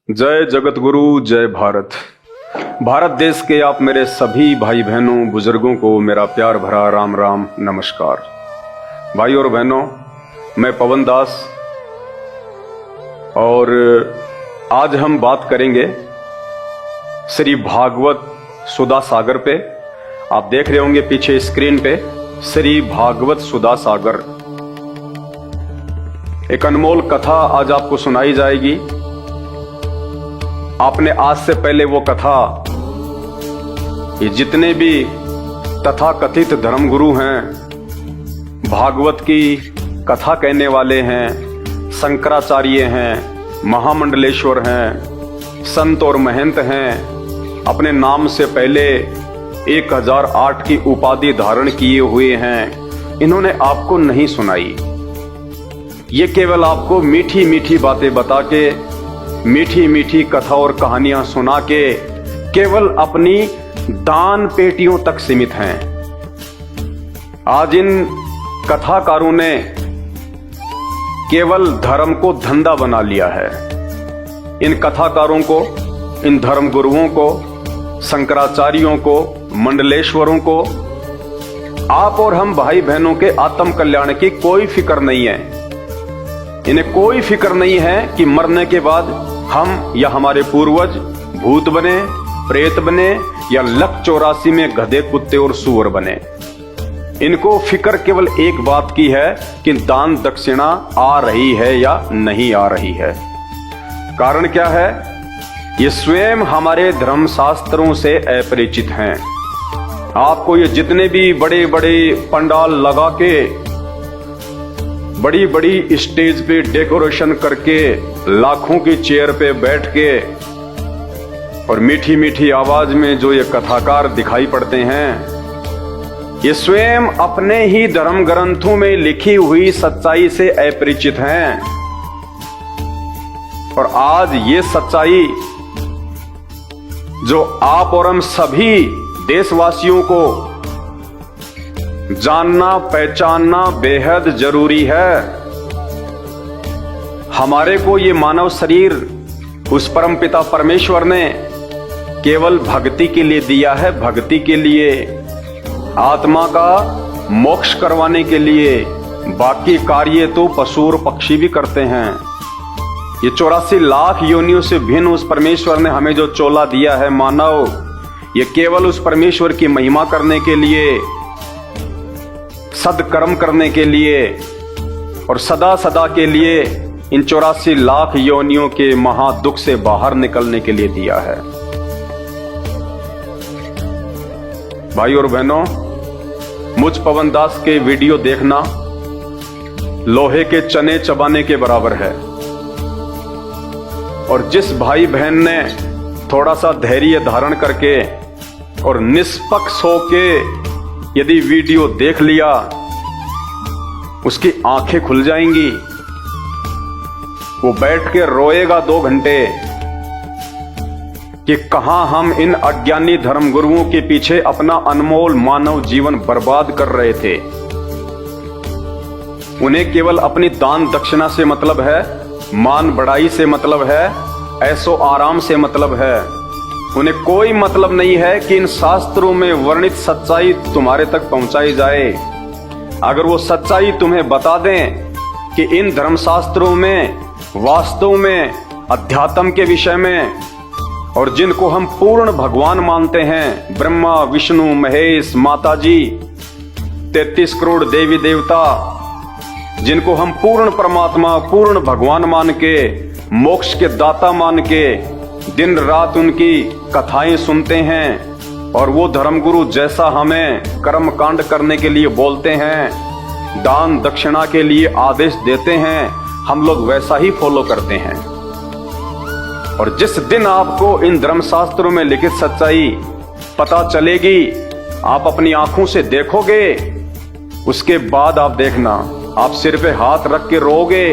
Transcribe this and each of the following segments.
जय जगत गुरु, जय भारत। भारत देश के आप मेरे सभी भाई बहनों बुजुर्गों को मेरा प्यार भरा राम राम नमस्कार। भाई और बहनों, मैं पवन दास और आज हम बात करेंगे श्री भागवत सुधा सागर पे। आप देख रहे होंगे पीछे स्क्रीन पे श्री भागवत सुधा सागर। एक अनमोल कथा आज आपको सुनाई जाएगी। आपने आज से पहले वो कथा, ये जितने भी तथाकथित धर्मगुरु हैं, भागवत की कथा कहने वाले हैं, शंकराचार्य हैं, महामंडलेश्वर हैं, संत और महंत हैं, अपने नाम से पहले 1008 की उपाधि धारण किए हुए हैं, इन्होंने आपको नहीं सुनाई। ये केवल आपको मीठी मीठी बातें बता के, मीठी मीठी कथा और कहानियां सुना के केवल अपनी दान पेटियों तक सीमित हैं। आज इन कथाकारों ने केवल धर्म को धंधा बना लिया है। इन कथाकारों को, इन धर्मगुरुओं को, शंकराचार्यों को, मंडलेश्वरों को, आप और हम भाई बहनों के आत्म कल्याण की कोई फिक्र नहीं है। इन्हें कोई फिक्र नहीं है कि मरने के बाद हम या हमारे पूर्वज भूत बने, प्रेत बने या लक 84 में गधे, कुत्ते और सूअर बने। इनको फिक्र केवल एक बात की है कि दान दक्षिणा आ रही है या नहीं आ रही है। कारण क्या है? ये स्वयं हमारे धर्मशास्त्रों से अपरिचित हैं। आपको ये जितने भी बड़े बड़े पंडाल लगा के, बड़ी बड़ी स्टेज पे डेकोरेशन करके, लाखों की चेयर पे बैठ के और मीठी मीठी आवाज में जो ये कथाकार दिखाई पड़ते हैं, ये स्वयं अपने ही धर्म ग्रंथों में लिखी हुई सच्चाई से अपरिचित हैं। और आज ये सच्चाई जो आप और हम सभी देशवासियों को जानना, पहचानना बेहद जरूरी है। हमारे को ये मानव शरीर उस परमपिता परमेश्वर ने केवल भक्ति के लिए दिया है, भक्ति के लिए, आत्मा का मोक्ष करवाने के लिए। बाकी कार्य तो पशु और पक्षी भी करते हैं। ये 84 लाख योनियों से भिन्न उस परमेश्वर ने हमें जो चोला दिया है मानव, ये केवल उस परमेश्वर की महिमा करने के लिए, सदकर्म करने के लिए और सदा सदा के लिए इन 84 लाख योनियों के महादुख से बाहर निकलने के लिए दिया है। भाई और बहनों, मुझ पवन दास के वीडियो देखना लोहे के चने चबाने के बराबर है। और जिस भाई बहन ने थोड़ा सा धैर्य धारण करके और निष्पक्ष होके यदि वीडियो देख लिया, उसकी आंखें खुल जाएंगी। वो बैठ के रोएगा 2 घंटे कि कहां हम इन अज्ञानी धर्मगुरुओं के पीछे अपना अनमोल मानव जीवन बर्बाद कर रहे थे। उन्हें केवल अपनी दान दक्षिणा से मतलब है, मान बढ़ाई से मतलब है, ऐशो आराम से मतलब है। उन्हें कोई मतलब नहीं है कि इन शास्त्रों में वर्णित सच्चाई तुम्हारे तक पहुंचाई जाए। अगर वो सच्चाई तुम्हें बता दें कि इन धर्मशास्त्रों में वास्तव में अध्यात्म के विषय में, और जिनको हम पूर्ण भगवान मानते हैं, ब्रह्मा विष्णु महेश माता जी, 33 करोड़ देवी देवता, जिनको हम पूर्ण परमात्मा, पूर्ण भगवान मान के, मोक्ष के दाता मान के दिन रात उनकी कथाएं सुनते हैं, और वो धर्मगुरु जैसा हमें कर्म कांड करने के लिए बोलते हैं, दान दक्षिणा के लिए आदेश देते हैं, हम लोग वैसा ही फॉलो करते हैं। और जिस दिन आपको इन धर्मशास्त्रों में लिखित सच्चाई पता चलेगी, आप अपनी आंखों से देखोगे, उसके बाद आप देखना, आप सिर पे हाथ रख के रोगे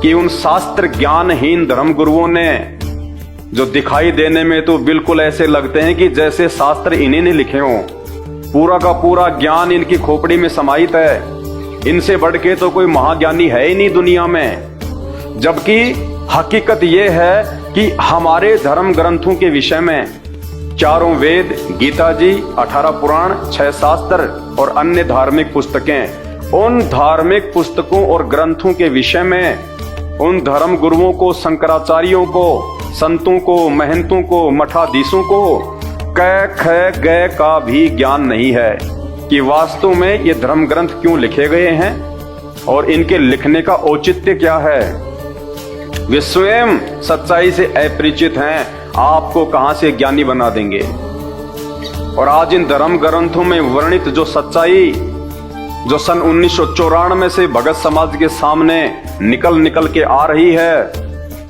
कि उन शास्त्र ज्ञानहीन धर्मगुरुओं ने, जो दिखाई देने में तो बिल्कुल ऐसे लगते हैं कि जैसे शास्त्र इन्हीं ने लिखे हों, पूरा का पूरा ज्ञान इनकी खोपड़ी में समाहित है, इनसे बढ़ के तो कोई महाज्ञानी है ही नहीं दुनिया में। जबकि हकीकत यह है कि हमारे धर्म ग्रंथों के विषय में चारों वेद, गीता जी, 18 पुराण, 6 शास्त्र और अन्य धार्मिक पुस्तकें, उन धार्मिक पुस्तकों और ग्रंथों के विषय में उन धर्म गुरुओं को, शंकराचार्यों को, संतों को, महंतों को, मठाधीशों को क ख ग का भी ज्ञान नहीं है कि वास्तव में ये धर्म ग्रंथ क्यों लिखे गए हैं और इनके लिखने का औचित्य क्या है। वे स्वयं सच्चाई से अपरिचित हैं, आपको कहां से ज्ञानी बना देंगे। और आज इन धर्म ग्रंथों में वर्णित जो सच्चाई जो सन 1994 से भगत समाज के सामने निकल के आ रही है,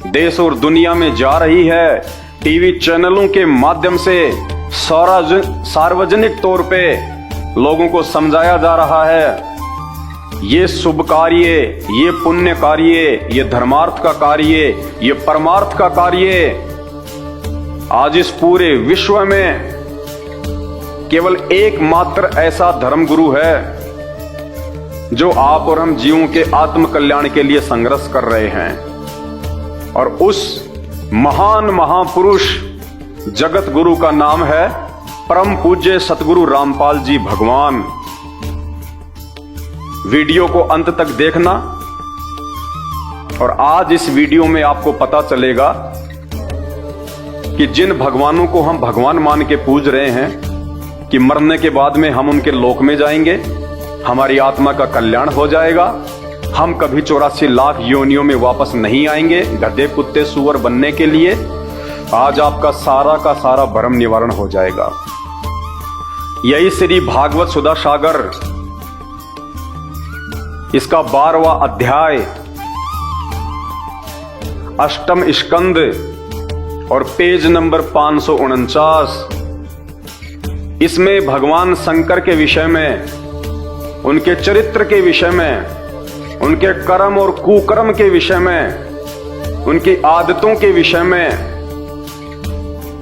देश और दुनिया में जा रही है, टीवी चैनलों के माध्यम से सार्वजनिक तौर पे लोगों को समझाया जा रहा है, ये शुभ कार्य, ये पुण्य कार्य, ये धर्मार्थ का कार्य, ये परमार्थ का कार्य आज इस पूरे विश्व में केवल एकमात्र ऐसा धर्मगुरु है जो आप और हम जीवों के आत्म कल्याण के लिए संघर्ष कर रहे हैं। और उस महान महापुरुष जगत गुरु का नाम है परम पूज्य सतगुरु रामपाल जी भगवान। वीडियो को अंत तक देखना और आज इस वीडियो में आपको पता चलेगा कि जिन भगवानों को हम भगवान मान के पूज रहे हैं कि मरने के बाद में हम उनके लोक में जाएंगे, हमारी आत्मा का कल्याण हो जाएगा, हम कभी 84 लाख योनियों में वापस नहीं आएंगे गधे कुत्ते सुअर बनने के लिए। आज आपका सारा का सारा भ्रम निवारण हो जाएगा। यही श्री भागवत सुधा सागर इसका 12वां अध्याय, 8वां स्कंद और पेज नंबर 549, इसमें भगवान शंकर के विषय में, उनके चरित्र के विषय में, उनके कर्म और कुकर्म के विषय में, उनकी आदतों के विषय में,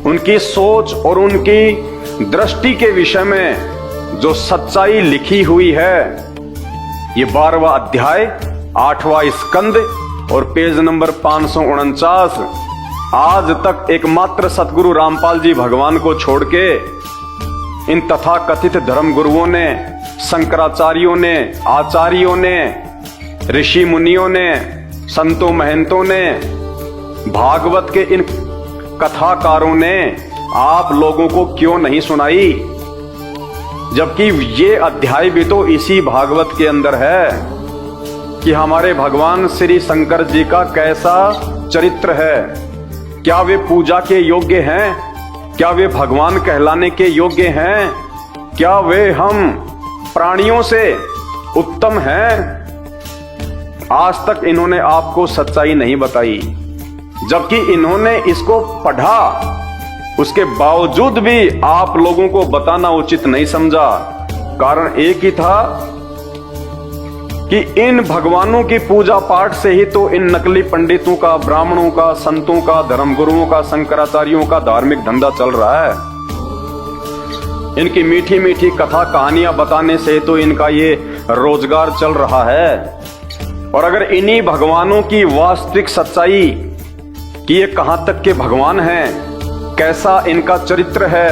उनकी सोच और उनकी दृष्टि के विषय में जो सच्चाई लिखी हुई है, ये 12वां अध्याय, 8वां स्कंद और पेज नंबर 549 आज तक एकमात्र सतगुरु रामपाल जी भगवान को छोड़ के इन तथाकथित धर्म गुरुओं ने, शंकराचार्यों ने, आचार्यों ने, ऋषि मुनियों ने, संतों महंतों ने, भागवत के इन कथाकारों ने आप लोगों को क्यों नहीं सुनाई, जबकि ये अध्याय भी तो इसी भागवत के अंदर है कि हमारे भगवान श्री शंकर जी का कैसा चरित्र है, क्या वे पूजा के योग्य हैं, क्या वे भगवान कहलाने के योग्य हैं, क्या वे हम प्राणियों से उत्तम हैं। आज तक इन्होंने आपको सच्चाई नहीं बताई, जबकि इन्होंने इसको पढ़ा, उसके बावजूद भी आप लोगों को बताना उचित नहीं समझा। कारण एक ही था कि इन भगवानों की पूजा पाठ से ही तो इन नकली पंडितों का, ब्राह्मणों का, संतों का, धर्मगुरुओं का, शंकराचार्यों का धार्मिक धंधा चल रहा है। इनकी मीठी मीठी कथा कहानियां बताने से तो इनका ये रोजगार चल रहा है। और अगर इन्हीं भगवानों की वास्तविक सच्चाई कि ये कहां तक के भगवान हैं, कैसा इनका चरित्र है,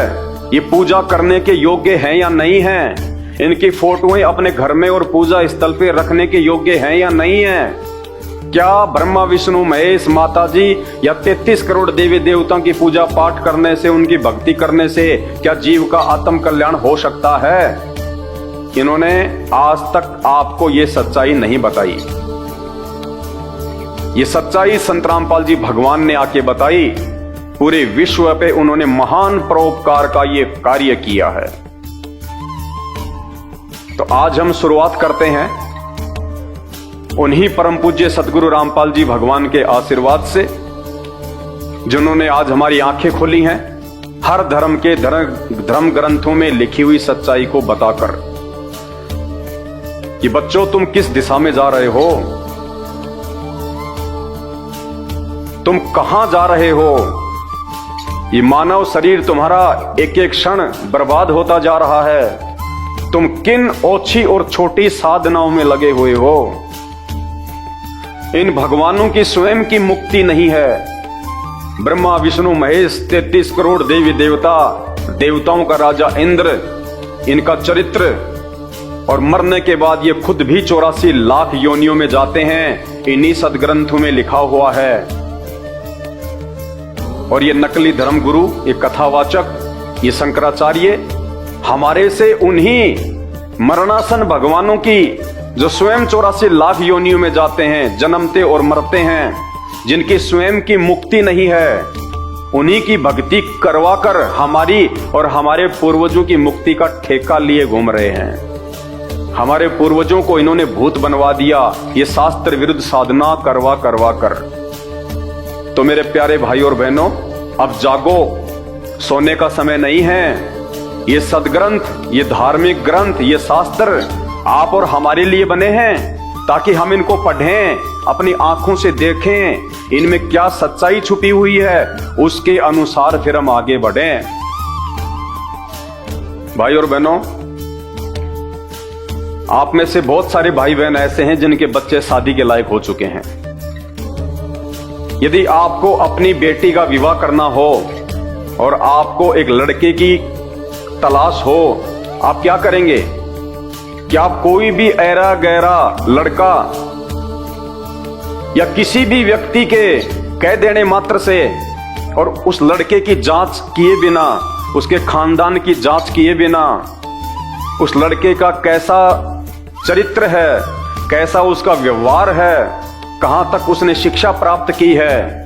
ये पूजा करने के योग्य हैं या नहीं हैं, इनकी फोटोएं अपने घर में और पूजा स्थल पे रखने के योग्य हैं या नहीं हैं, क्या ब्रह्मा विष्णु महेश माता जी या 33 करोड़ देवी देवताओं की पूजा पाठ करने से, उनकी भक्ति करने से क्या जीव का आत्म कल्याण हो सकता है। इन्होंने आज तक आपको ये सच्चाई नहीं बताई। ये सच्चाई संत रामपाल जी भगवान ने आके बताई। पूरे विश्व पे उन्होंने महान परोपकार का ये कार्य किया है। तो आज हम शुरुआत करते हैं उन्हीं परम पूज्य सतगुरु रामपाल जी भगवान के आशीर्वाद से, जिन्होंने आज हमारी आंखें खोली हैं हर धर्म के धर्म ग्रंथों में लिखी हुई सच्चाई को बताकर कि बच्चों तुम किस दिशा में जा रहे हो, तुम कहां जा रहे हो। ये मानव शरीर तुम्हारा एक एक क्षण बर्बाद होता जा रहा है। तुम किन ओछी और छोटी साधनाओं में लगे हुए हो। इन भगवानों की स्वयं की मुक्ति नहीं है, ब्रह्मा विष्णु महेश 33 करोड़ देवी देवता, देवताओं का राजा इंद्र, इनका चरित्र, और मरने के बाद ये खुद भी 84 लाख योनियों में जाते हैं, इन्हीं सदग्रंथों में लिखा हुआ है। और ये नकली धर्म गुरु, ये कथावाचक, ये शंकराचार्य हमारे से उन्हीं मरणासन भगवानों की जो स्वयं 84 लाख योनियों में जाते हैं, जन्मते और मरते हैं, जिनकी स्वयं की मुक्ति नहीं है, उन्हीं की भक्ति करवाकर हमारी और हमारे पूर्वजों की मुक्ति का ठेका लिए घूम रहे हैं। हमारे पूर्वजों को इन्होंने भूत बनवा दिया, ये शास्त्र विरुद्ध साधना करवा कर। तो मेरे प्यारे भाई और बहनों, अब जागो, सोने का समय नहीं है। ये सदग्रंथ, ये धार्मिक ग्रंथ, ये शास्त्र आप और हमारे लिए बने हैं, ताकि हम इनको पढ़ें, अपनी आंखों से देखें, इनमें क्या सच्चाई छुपी हुई है, उसके अनुसार फिर हम आगे बढ़ें। भाई और बहनों, आप में से बहुत सारे भाई बहन ऐसे हैं जिनके बच्चे शादी के लायक हो चुके हैं। यदि आपको अपनी बेटी का विवाह करना हो और आपको एक लड़के की तलाश हो, आप क्या करेंगे? क्या कोई भी ऐरा गैरा लड़का या किसी भी व्यक्ति के कह देने मात्र से और उस लड़के की जांच किए बिना, उसके खानदान की जांच किए बिना, उस लड़के का कैसा चरित्र है, कैसा उसका व्यवहार है, कहां तक उसने शिक्षा प्राप्त की है,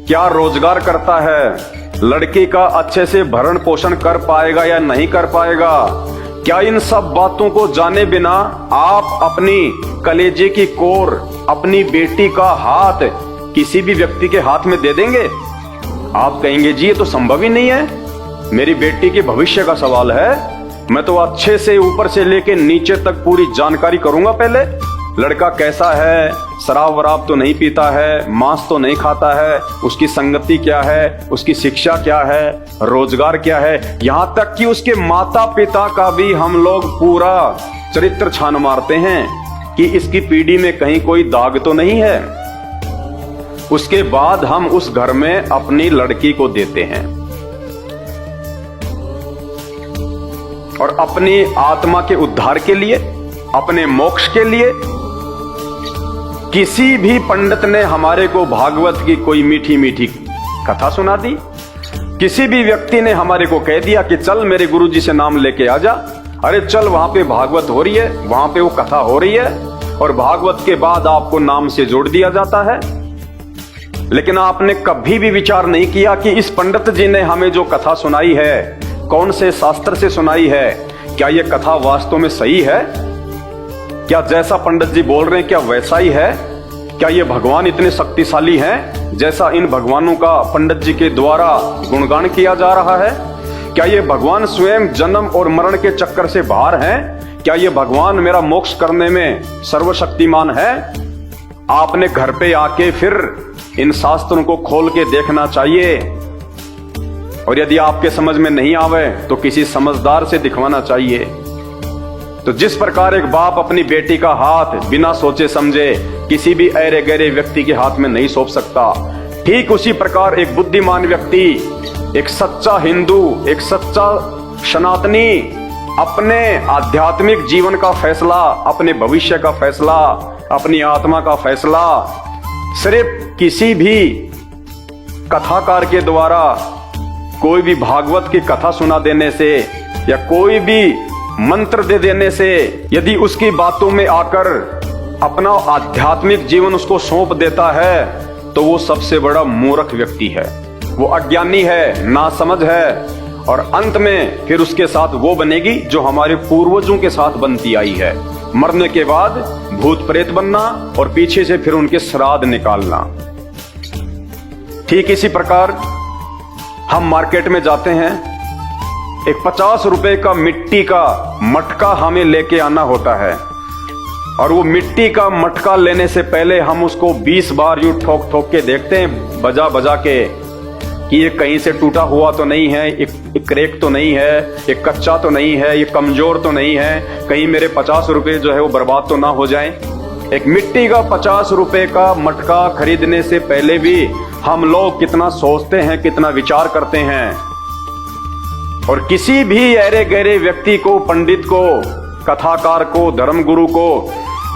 क्या रोजगार करता है, लड़की का अच्छे से भरण पोषण कर पाएगा या नहीं कर पाएगा, क्या इन सब बातों को जाने बिना आप अपनी कलेजे की कोर, अपनी बेटी का हाथ किसी भी व्यक्ति के हाथ में दे देंगे? आप कहेंगे जी ये तो संभव ही नहीं है, मेरी बेटी के भविष्य का सवाल है, मैं तो अच्छे से ऊपर से लेके नीचे तक पूरी जानकारी करूंगा। पहले लड़का कैसा है, शराब वराब तो नहीं पीता है, मांस तो नहीं खाता है, उसकी संगति क्या है, उसकी शिक्षा क्या है, रोजगार क्या है, यहां तक कि उसके माता पिता का भी हम लोग पूरा चरित्र छान मारते हैं कि इसकी पीढ़ी में कहीं कोई दाग तो नहीं है। उसके बाद हम उस घर में अपनी लड़की को देते हैं और अपनी आत्मा के उद्धार के लिए, अपने मोक्ष के लिए किसी भी पंडित ने हमारे को भागवत की कोई मीठी मीठी कथा सुना दी, किसी भी व्यक्ति ने हमारे को कह दिया कि चल मेरे गुरुजी से नाम लेके आ जा, अरे चल वहां पे भागवत हो रही है, वहां पे वो कथा हो रही है, और भागवत के बाद आपको नाम से जोड़ दिया जाता है। लेकिन आपने कभी भी विचार नहीं किया कि इस पंडित जी ने हमें जो कथा सुनाई है, कौन से शास्त्र से सुनाई है, क्या यह कथा वास्तव में सही है? क्या जैसा पंडित जी बोल रहे हैं क्या वैसा ही है? क्या ये भगवान इतने शक्तिशाली हैं जैसा इन भगवानों का पंडित जी के द्वारा गुणगान किया जा रहा है? क्या ये भगवान स्वयं जन्म और मरण के चक्कर से बाहर हैं? क्या ये भगवान मेरा मोक्ष करने में सर्वशक्तिमान है? आपने घर पे आके फिर इन शास्त्रों को खोल के देखना चाहिए, और यदि आपके समझ में नहीं आवे तो किसी समझदार से दिखवाना चाहिए। तो जिस प्रकार एक बाप अपनी बेटी का हाथ बिना सोचे समझे किसी भी ऐरे गहरे व्यक्ति के हाथ में नहीं सौंप सकता, ठीक उसी प्रकार एक बुद्धिमान व्यक्ति, एक सच्चा हिंदू, एक सच्चा सनातनी अपने आध्यात्मिक जीवन का फैसला, अपने भविष्य का फैसला, अपनी आत्मा का फैसला सिर्फ किसी भी कथाकार के द्वारा, कोई भी भागवत की कथा सुना देने से या कोई भी मंत्र दे देने से, यदि उसकी बातों में आकर अपना आध्यात्मिक जीवन उसको सौंप देता है तो वो सबसे बड़ा मूर्ख व्यक्ति है, वो अज्ञानी है, नासमझ है, और अंत में फिर उसके साथ वो बनेगी जो हमारे पूर्वजों के साथ बनती आई है, मरने के बाद भूत प्रेत बनना और पीछे से फिर उनके श्राद्ध निकालना। ठीक इसी प्रकार हम मार्केट में जाते हैं, एक 50 रुपए का मिट्टी का मटका हमें लेके आना होता है, और वो मिट्टी का मटका लेने से पहले हम उसको 20 बार यूं ठोक ठोक के देखते हैं, बजा बजा के, कि ये कहीं से टूटा हुआ तो नहीं है, एक क्रैक तो नहीं है, ये कच्चा तो नहीं है, ये कमजोर तो नहीं है, कहीं मेरे 50 रुपए जो है वो बर्बाद तो ना हो जाएं। एक मिट्टी का 50 रुपए का मटका खरीदने से पहले भी हम लोग कितना सोचते हैं, कितना विचार करते हैं। और किसी भी अरे गहरे व्यक्ति को, पंडित को, कथाकार को, धर्मगुरु को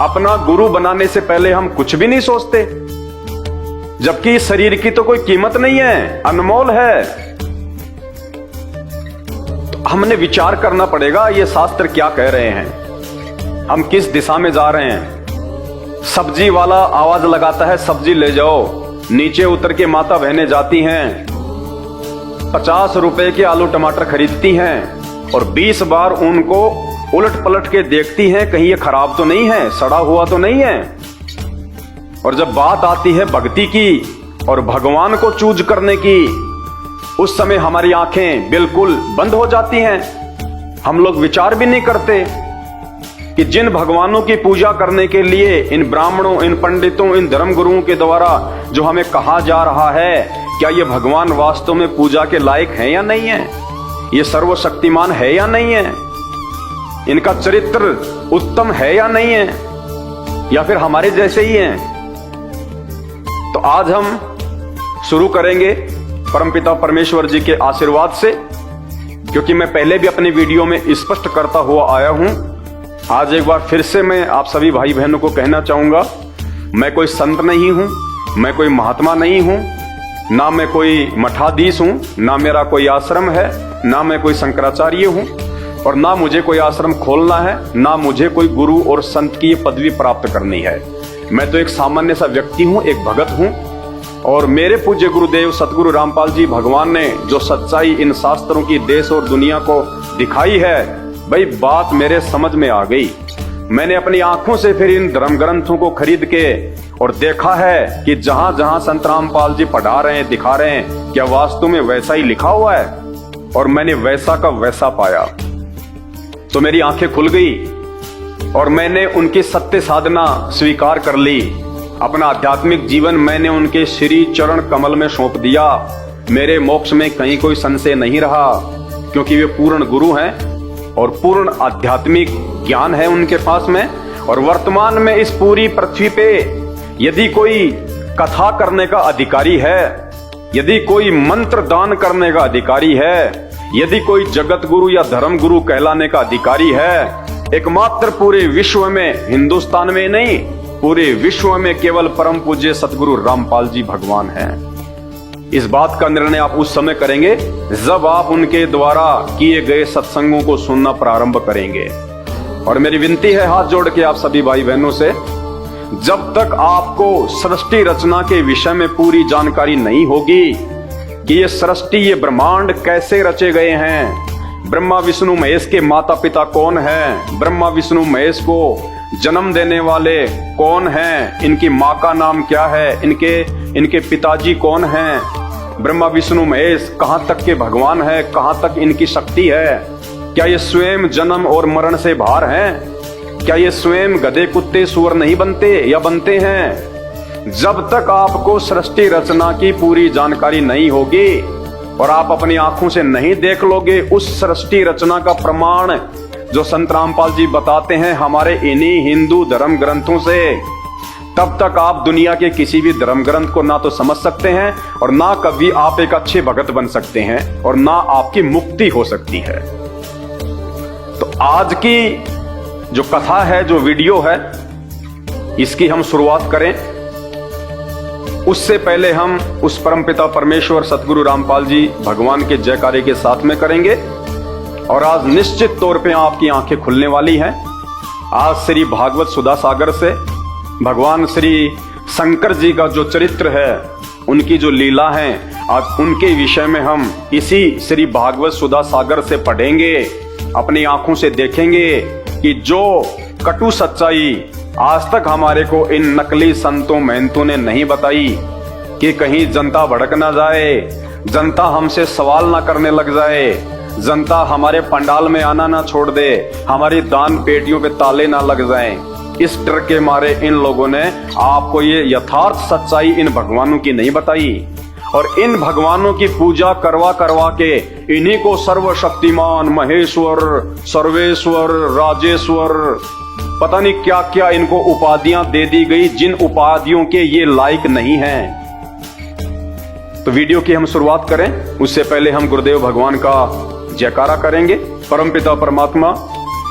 अपना गुरु बनाने से पहले हम कुछ भी नहीं सोचते, जबकि शरीर की तो कोई कीमत नहीं है, अनमोल है। तो हमने विचार करना पड़ेगा ये शास्त्र क्या कह रहे हैं, हम किस दिशा में जा रहे हैं। सब्जी वाला आवाज लगाता है, सब्जी ले जाओ, नीचे उतर के माता बहनें जाती हैं, 50 रुपए के आलू टमाटर खरीदती हैं और 20 बार उनको उलट पलट के देखती हैं, कहीं ये खराब तो नहीं है, सड़ा हुआ तो नहीं है। और जब बात आती है भक्ति की और भगवान को चूज करने की, उस समय हमारी आंखें बिल्कुल बंद हो जाती हैं। हम लोग विचार भी नहीं करते कि जिन भगवानों की पूजा करने के लिए इन ब्राह्मणों, इन पंडितों, इन धर्मगुरुओं के द्वारा जो हमें कहा जा रहा है, क्या ये भगवान वास्तव में पूजा के लायक है या नहीं है, ये सर्वशक्तिमान है या नहीं है, इनका चरित्र उत्तम है या नहीं है, या फिर हमारे जैसे ही हैं। तो आज हम शुरू करेंगे परमपिता परमेश्वर जी के आशीर्वाद से, क्योंकि मैं पहले भी अपने वीडियो में स्पष्ट करता हुआ आया हूं। आज एक बार फिर से मैं आप सभी भाई बहनों को कहना चाहूंगा, मैं कोई संत नहीं हूं, मैं कोई महात्मा नहीं हूं, ना मैं कोई मठाधीश हूं, ना मेरा कोई आश्रम है, ना मैं कोई शंकराचार्य हूं, और ना मुझे कोई आश्रम खोलना है, ना मुझे कोई गुरु और संत की पदवी प्राप्त करनी है। मैं तो एक सामान्य सा व्यक्ति हूं, एक भगत हूं। और मेरे पूज्य गुरुदेव सतगुरु रामपाल जी भगवान ने जो सच्चाई इन शास्त्रों की देश और दुनिया को दिखाई है, भाई बात मेरे समझ में आ गई। मैंने अपनी आंखों से फिर इन धर्म ग्रंथों को खरीद के और देखा है कि जहां जहां संत रामपाल जी पढ़ा रहे हैं, दिखा रहे हैं, क्या वास्तव में वैसा ही लिखा हुआ है। और मैंने वैसा का वैसा पाया, तो मेरी आंखें खुल गई और मैंने उनकी सत्य साधना स्वीकार कर ली। अपना आध्यात्मिक जीवन मैंने उनके श्री चरण कमल में सौंप दिया। मेरे मोक्ष में कहीं कोई संशय नहीं रहा, क्योंकि वे पूर्ण गुरु हैं और पूर्ण आध्यात्मिक ज्ञान है उनके पास में। और वर्तमान में इस पूरी पृथ्वी पे यदि कोई कथा करने का अधिकारी है, यदि कोई मंत्र दान करने का अधिकारी है, यदि कोई जगत गुरु या धर्म गुरु कहलाने का अधिकारी है, एकमात्र पूरे विश्व में, हिंदुस्तान में नहीं, पूरे विश्व में केवल परम पूज्य सतगुरु रामपाल जी भगवान हैं। इस बात का निर्णय आप उस समय करेंगे जब आप उनके द्वारा किए गए सत्संगों को सुनना प्रारंभ करेंगे। और मेरी विनती है हाथ जोड़ के आप सभी भाई बहनों से, जब तक आपको सृष्टि रचना के विषय में पूरी जानकारी नहीं होगी कि ये सृष्टि, ये ब्रह्मांड कैसे रचे गए हैं, ब्रह्मा विष्णु महेश के माता पिता कौन हैं, ब्रह्मा विष्णु महेश को जन्म देने वाले कौन हैं, इनकी माँ का नाम क्या है, इनके पिताजी कौन हैं, ब्रह्मा विष्णु महेश कहां तक के भगवान है, कहां तक इनकी शक्ति है, क्या ये स्वयं जन्म और मरण से बाहर हैं, क्या ये स्वयं गधे कुत्ते सुअर नहीं बनते या बनते हैं। जब तक आपको सृष्टि रचना की पूरी जानकारी नहीं होगी और आप अपनी आंखों से नहीं देख लोगे उस सृष्टि रचना का प्रमाण जो संत रामपाल जी बताते हैं हमारे इन्हीं हिंदू धर्म ग्रंथों से, तब तक आप दुनिया के किसी भी धर्म ग्रंथ को ना तो समझ सकते हैं और ना कभी आप एक अच्छे भगत बन सकते हैं और ना आपकी मुक्ति हो सकती है। तो आज की जो कथा है, जो वीडियो है, इसकी हम शुरुआत करें। उससे पहले हम उस परमपिता परमेश्वर सतगुरु रामपाल जी भगवान के जयकारे के साथ में करेंगे। और आज निश्चित तौर पे आपकी आंखें खुलने वाली हैं। आज श्री भागवत सुधा सागर से भगवान श्री शंकर जी का जो चरित्र है, उनकी जो लीला है, आज उनके विषय में हम इसी श्री भागवत सुधा सागर से पढ़ेंगे, अपनी आंखों से देखेंगे कि जो कटु सच्चाई आज तक हमारे को इन नकली संतों महंतों ने नहीं बताई, कि कहीं जनता भड़क ना जाए, जनता हमसे सवाल ना करने लग जाए, जनता हमारे पंडाल में आना ना छोड़ दे, हमारी दान पेटियों पे ताले ना लग जाएं। इस डर के मारे इन लोगों ने आपको ये यथार्थ सच्चाई इन भगवानों की नहीं बताई। और इन भगवानों की पूजा करवा करवा के इन्हीं को सर्वशक्तिमान, महेश्वर, सर्वेश्वर, राजेश्वर, पता नहीं क्या क्या इनको उपाधियां दे दी गई, जिन उपाधियों के ये लायक नहीं हैं। तो वीडियो की हम शुरुआत करें उससे पहले हम गुरुदेव भगवान का जयकारा करेंगे। परमपिता परमात्मा,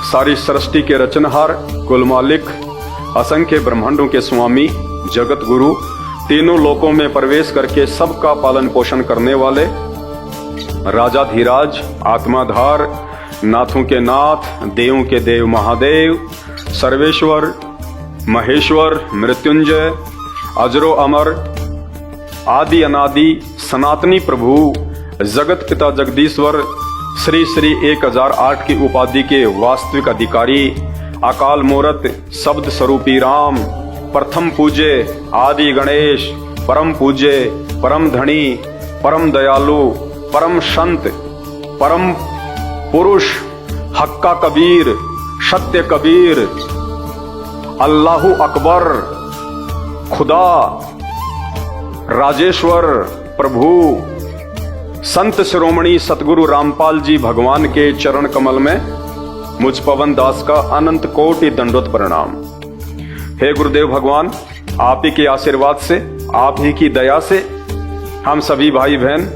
सारी सृष्टि के रचनहार, कुल मालिक, असंख्य ब्रह्मांडों के स्वामी, जगत गुरु, तीनों लोकों में प्रवेश करके सबका पालन पोषण करने वाले, राजाधिराज, आत्माधार, नाथों के नाथ, देवों के देव महादेव, सर्वेश्वर, महेश्वर, मृत्युंजय, अजरो अमर, आदि अनादि, सनातनी प्रभु, जगत पिता जगदीश्वर, श्री श्री 1008 की उपाधि के वास्तविक अधिकारी, अकाल मूरत, शब्द स्वरूपी राम, प्रथम पूज्य आदि गणेश, परम पूज्य, परम धनी, परम दयालु, परम संत, परम पुरुष, हक्का कबीर, सत्य कबीर, अल्लाहु अकबर, खुदा, राजेश्वर प्रभु, संत शिरोमणि सतगुरु रामपाल जी भगवान के चरण कमल में मुझ पवन दास का अनंत कोटि दंडोत प्रणाम। हे गुरुदेव भगवान, आप ही के आशीर्वाद से, आप ही की दया से हम सभी भाई बहन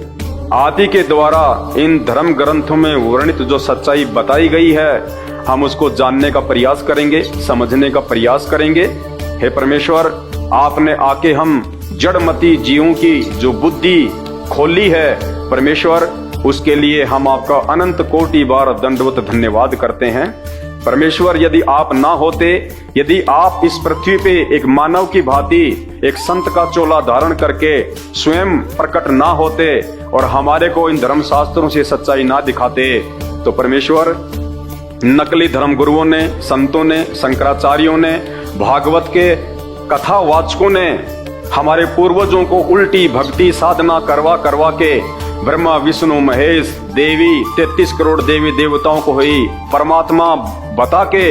आप ही के द्वारा इन धर्म ग्रंथों में वर्णित जो सच्चाई बताई गई है हम उसको जानने का प्रयास करेंगे, समझने का प्रयास करेंगे। हे परमेश्वर, आपने आके हम जड़मती जीवों की जो बुद्धि खोली है परमेश्वर, उसके लिए हम आपका अनंत कोटि बार दंडवत धन्यवाद करते हैं। परमेश्वर, यदि आप ना होते, यदि आप इस पृथ्वी पे एक मानव की भांति एक संत का चोला धारण करके स्वयं प्रकट ना होते और हमारे को इन धर्म शास्त्रों से सच्चाई ना दिखाते, तो परमेश्वर नकली धर्म गुरुओं ने, संतों ने, शंकराचार्यों ने, भागवत के कथावाचकों ने हमारे पूर्वजों को उल्टी भक्ति साधना करवा करवा के ब्रह्मा विष्णु महेश देवी 33 करोड़ देवी देवताओं को हुई परमात्मा बता के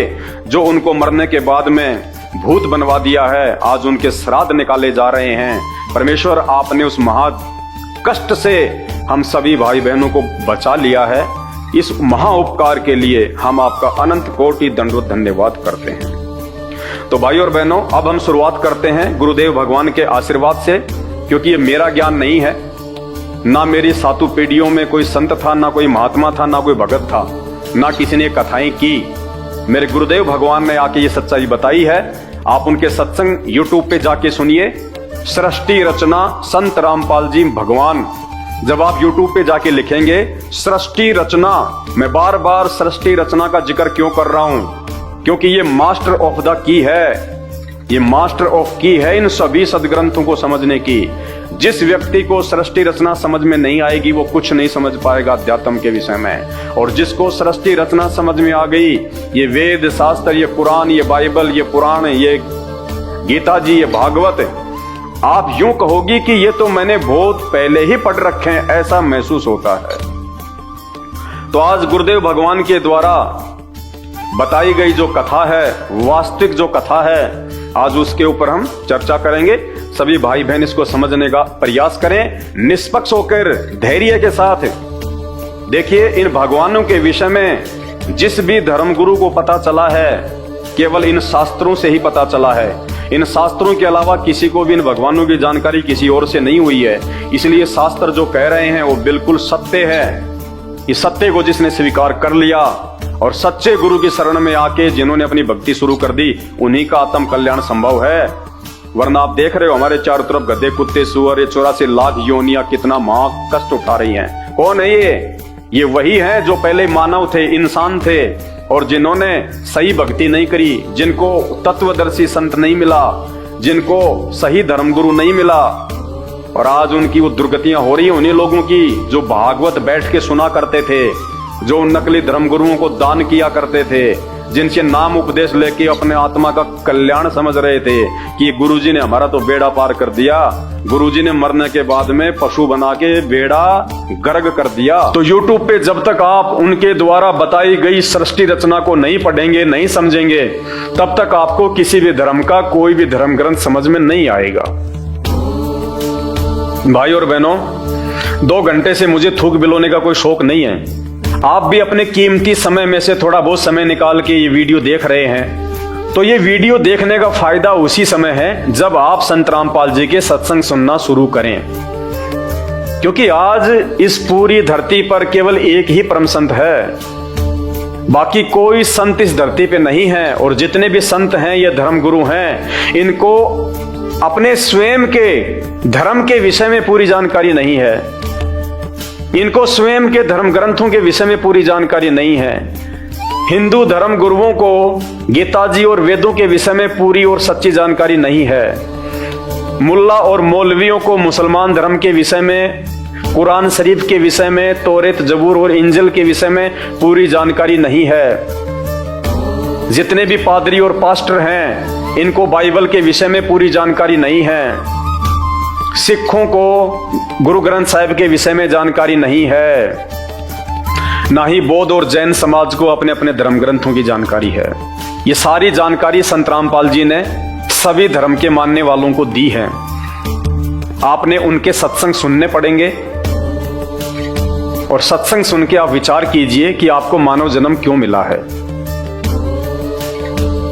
जो उनको मरने के बाद में भूत बनवा दिया है, आज उनके श्राद्ध निकाले जा रहे हैं। परमेश्वर, आपने उस महा कष्ट से हम सभी भाई बहनों को बचा लिया है। इस महा उपकार के लिए हम आपका अनंत कोटि दंडवत धन्यवाद करते हैं। तो भाई और बहनों, अब हम शुरुआत करते हैं गुरुदेव भगवान के आशीर्वाद से, क्योंकि ये मेरा ज्ञान नहीं है, ना मेरी सातु पीढ़ियों में कोई संत था, ना कोई महात्मा था, ना कोई भगत था, ना किसी ने कथाएं की। मेरे गुरुदेव भगवान ने आके ये सच्चाई बताई है। आप उनके सत्संग यूट्यूब पे जाके सुनिए, सृष्टि रचना संत रामपाल जी भगवान। जब आप यूट्यूब पे जाके लिखेंगे सृष्टि रचना, मैं बार बार सृष्टि रचना का जिक्र क्यों कर रहा हूं, क्योंकि ये मास्टर ऑफ द की है, ये मास्टर ऑफ की है इन सभी सदग्रंथों को समझने की। जिस व्यक्ति को सृष्टि रचना समझ में नहीं आएगी वो कुछ नहीं समझ पाएगा अध्यात्म के विषय में, और जिसको सृष्टि रचना समझ में आ गई, ये वेद शास्त्र, ये कुरान, ये बाइबल, ये पुराण, ये गीता जी, ये भागवत, आप यूं कहोगी कि ये तो मैंने बहुत पहले ही पढ़ रखे हैं, ऐसा महसूस होता है। तो आज गुरुदेव भगवान के द्वारा बताई गई जो कथा है, वास्तविक जो कथा है, आज उसके ऊपर हम चर्चा करेंगे। सभी भाई बहन इसको समझने का प्रयास करें, निष्पक्ष होकर, धैर्य के साथ। देखिए, इन भगवानों के विषय में जिस भी धर्मगुरु को पता चला है, केवल इन शास्त्रों से ही पता चला है। इन शास्त्रों के अलावा किसी को भी इन भगवानों की जानकारी किसी और से नहीं हुई है। इसलिए शास्त्र जो कह रहे हैं वो बिल्कुल सत्य है। इस सत्य को जिसने स्वीकार कर लिया और सच्चे गुरु की शरण में आके जिन्होंने अपनी भक्ति शुरू कर दी, उन्हीं का आत्म कल्याण संभव है। वरना आप देख रहे हो हमारे चारों तरफ गधे, कुत्ते, सुअर, ये 84 लाख योनियां कितना महा कष्ट उठा रही हैं। कौन है ये वही हैं जो पहले मानव थे, इंसान थे, और जिन्होंने सही भक्ति नहीं करी, जिनको तत्वदर्शी संत नहीं मिला, जिनको सही धर्मगुरु नहीं मिला, और आज उनकी वो दुर्गतियां हो रही हैं उन्हीं लोगों की जो भागवत बैठ के सुना करते थे, जो नकली धर्मगुरुओं को दान किया करते थे, जिनसे नाम उपदेश लेके अपने आत्मा का कल्याण समझ रहे थे कि गुरुजी ने हमारा तो बेड़ा पार कर दिया, गुरुजी ने मरने के बाद में पशु बना के बेड़ा गर्ग कर दिया। तो YouTube पे जब तक आप उनके द्वारा बताई गई सृष्टि रचना को नहीं पढ़ेंगे, नहीं समझेंगे, तब तक आपको किसी भी धर्म का कोई भी धर्म ग्रंथ समझ में नहीं आएगा। भाई और बहनों, 2 घंटे से मुझे थूक बिलोने का कोई शौक नहीं है। आप भी अपने कीमती समय में से थोड़ा बहुत समय निकाल के ये वीडियो देख रहे हैं, तो ये वीडियो देखने का फायदा उसी समय है जब आप संत रामपाल जी के सत्संग सुनना शुरू करें। क्योंकि आज इस पूरी धरती पर केवल एक ही परम संत है, बाकी कोई संत इस धरती पे नहीं है। और जितने भी संत हैं ये धर्म गुरु हैं, इनको अपने स्वयं के धर्म के विषय में पूरी जानकारी नहीं है, इनको स्वयं के धर्म ग्रंथों के विषय में पूरी जानकारी नहीं है। हिंदू धर्म गुरुओं को गीता जी और वेदों के विषय में पूरी और सच्ची जानकारी नहीं है। मुल्ला और मौलवियों को मुसलमान धर्म के विषय में, कुरान शरीफ के विषय में, तौरेत जबूर और इंजिल के विषय में पूरी जानकारी नहीं है। जितने भी पादरी और पास्टर हैं, इनको बाइबल के विषय में पूरी जानकारी नहीं है। सिखों को गुरु ग्रंथ साहिब के विषय में जानकारी नहीं है, ना ही बौद्ध और जैन समाज को अपने अपने धर्म ग्रंथों की जानकारी है। ये सारी जानकारी संत रामपाल जी ने सभी धर्म के मानने वालों को दी है। आपने उनके सत्संग सुनने पड़ेंगे और सत्संग सुन के आप विचार कीजिए कि आपको मानव जन्म क्यों मिला है।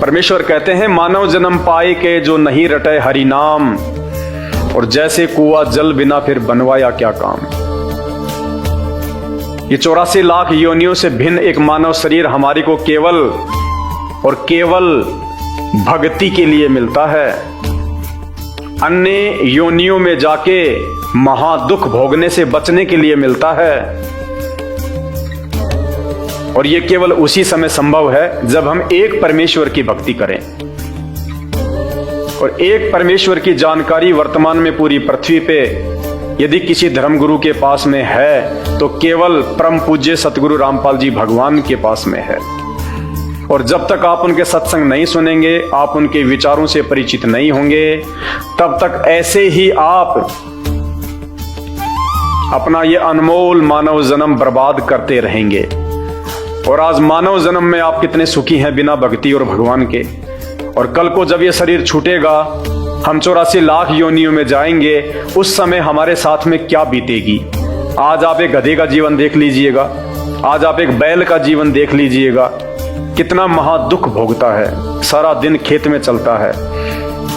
परमेश्वर कहते हैं, मानव जन्म पाए के जो नहीं रटे हरि नाम, और जैसे कुआं जल बिना फिर बनवाया क्या काम। ये 84 लाख योनियों से भिन्न एक मानव शरीर हमारी को केवल और केवल भक्ति के लिए मिलता है। अन्य योनियों में जाके महादुख भोगने से बचने के लिए मिलता है। और ये केवल उसी समय संभव है जब हम एक परमेश्वर की भक्ति करें। और एक परमेश्वर की जानकारी वर्तमान में पूरी पृथ्वी पे यदि किसी धर्मगुरु के पास में है तो केवल परम पूज्य सतगुरु रामपाल जी भगवान के पास में है। और जब तक आप उनके सत्संग नहीं सुनेंगे, आप उनके विचारों से परिचित नहीं होंगे, तब तक ऐसे ही आप अपना ये अनमोल मानव जन्म बर्बाद करते रहेंगे। और आज मानव जन्म में आप कितने सुखी हैं बिना भक्ति और भगवान के। और कल को जब ये शरीर छूटेगा, हम 84 लाख योनियों में जाएंगे, उस समय हमारे साथ में क्या बीतेगी। आज आप एक गधे का जीवन देख लीजिएगा, आज आप एक बैल का जीवन देख लीजिएगा, कितना महादुख भोगता है। सारा दिन खेत में चलता है,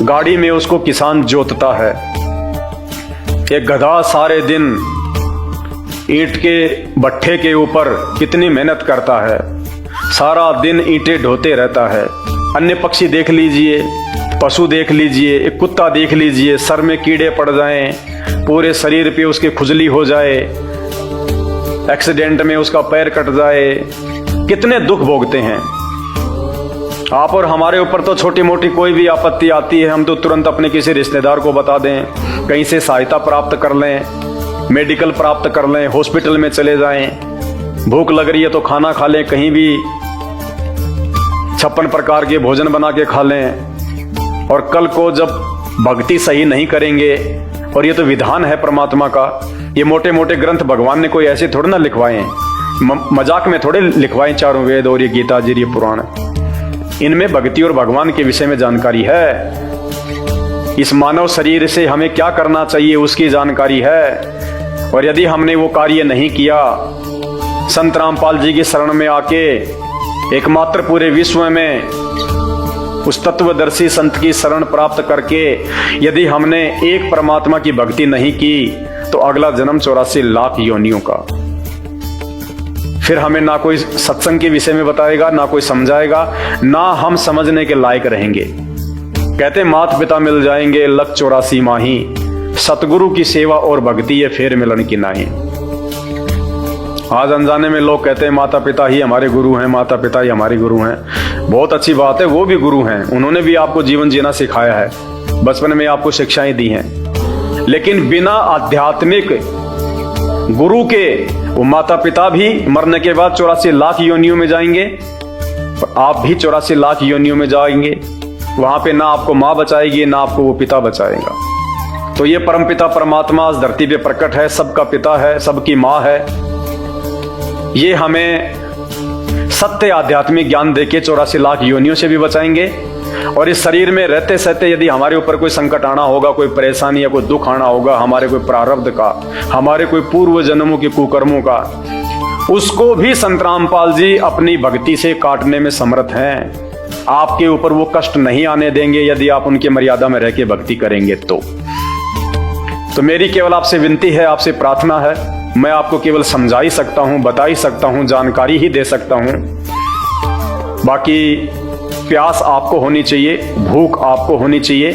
गाड़ी में उसको किसान जोतता है। एक गधा सारे दिन ईंट के भट्ठे के ऊपर कितनी मेहनत करता है, सारा दिन ईंटें ढोते रहता है। अन्य पक्षी देख लीजिए, पशु देख लीजिए, एक कुत्ता देख लीजिए, सर में कीड़े पड़ जाएं, पूरे शरीर पे उसके खुजली हो जाए, एक्सीडेंट में उसका पैर कट जाए, कितने दुख भोगते हैं। आप और हमारे ऊपर तो छोटी मोटी कोई भी आपत्ति आती है, हम तो तुरंत अपने किसी रिश्तेदार को बता दें, कहीं से सहायता प्राप्त कर लें, मेडिकल प्राप्त कर लें, हॉस्पिटल में चले जाएं। भूख लग रही है तो खाना खा लें, कहीं भी 56 प्रकार के भोजन बना के खा लें। और कल को जब भक्ति सही नहीं करेंगे, और ये तो विधान है परमात्मा का, ये मोटे मोटे ग्रंथ भगवान ने कोई ऐसे थोड़े ना लिखवाए, मजाक में थोड़े लिखवाए चारों वेद और ये गीता जी, ये पुराण, इनमें भक्ति और भगवान के विषय में जानकारी है। इस मानव शरीर से हमें क्या करना चाहिए उसकी जानकारी है। और यदि हमने वो कार्य नहीं किया, संत रामपाल जी की शरण में आके एकमात्र पूरे विश्व में उस तत्वदर्शी संत की शरण प्राप्त करके यदि हमने एक परमात्मा की भक्ति नहीं की, तो अगला जन्म 84 लाख योनियों का। फिर हमें ना कोई सत्संग के विषय में बताएगा, ना कोई समझाएगा, ना हम समझने के लायक रहेंगे। कहते माता पिता मिल जाएंगे लख 84 माही, सतगुरु की सेवा और भक्ति ये फेर मिलन की नाही। आज अनजाने में लोग कहते हैं माता पिता ही हमारे गुरु हैं, माता पिता ही हमारे गुरु हैं। बहुत अच्छी बात है, वो भी गुरु हैं, उन्होंने भी आपको जीवन जीना सिखाया है, बचपन में आपको शिक्षाएं दी हैं। लेकिन बिना आध्यात्मिक गुरु के वो माता पिता भी मरने के बाद 84 लाख योनियों में जाएंगे, आप भी 84 लाख योनियों में जाएंगे। वहां पे ना आपको माँ बचाएगी, ना आपको वो पिता बचाएगा। तो ये परमपिता परमात्मा इस धरती पे प्रकट है, सबका पिता है, सबकी माँ है। ये हमें सत्य आध्यात्मिक ज्ञान देके 84 लाख योनियों से भी बचाएंगे। और इस शरीर में रहते सहते यदि हमारे ऊपर कोई संकट आना होगा, कोई परेशानी या कोई दुख आना होगा, हमारे कोई प्रारब्ध का, हमारे कोई पूर्व जन्मों के कुकर्मों का, उसको भी संत रामपाल जी अपनी भक्ति से काटने में समर्थ हैं। आपके ऊपर वो कष्ट नहीं आने देंगे यदि आप उनकी मर्यादा में रह के भक्ति करेंगे तो तो मेरी केवल आपसे विनती है, आपसे प्रार्थना है, मैं आपको केवल समझा ही सकता हूं, बता ही सकता हूं, जानकारी ही दे सकता हूं। बाकी प्यास आपको होनी चाहिए, भूख आपको होनी चाहिए,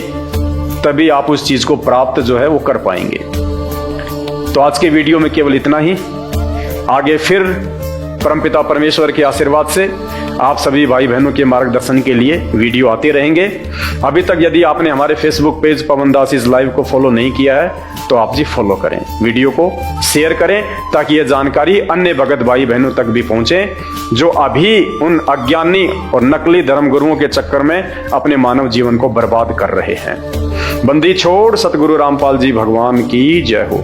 तभी आप उस चीज को प्राप्त जो है वो कर पाएंगे। तो आज के वीडियो में केवल इतना ही। आगे फिर परमपिता परमेश्वर के आशीर्वाद से आप सभी भाई बहनों के मार्गदर्शन के लिए वीडियो आते रहेंगे। अभी तक यदि आपने हमारे Facebook page Pawan Das is live को फॉलो नहीं किया है तो आप जी फॉलो करें, वीडियो को शेयर करें, ताकि यह जानकारी अन्य भगत भाई बहनों तक भी पहुंचे जो अभी उन अज्ञानी और नकली धर्मगुरुओं के चक्कर में अपने मानव जीवन को बर्बाद कर रहे हैं। बंदी छोड़ सतगुरु रामपाल जी भगवान की जय हो।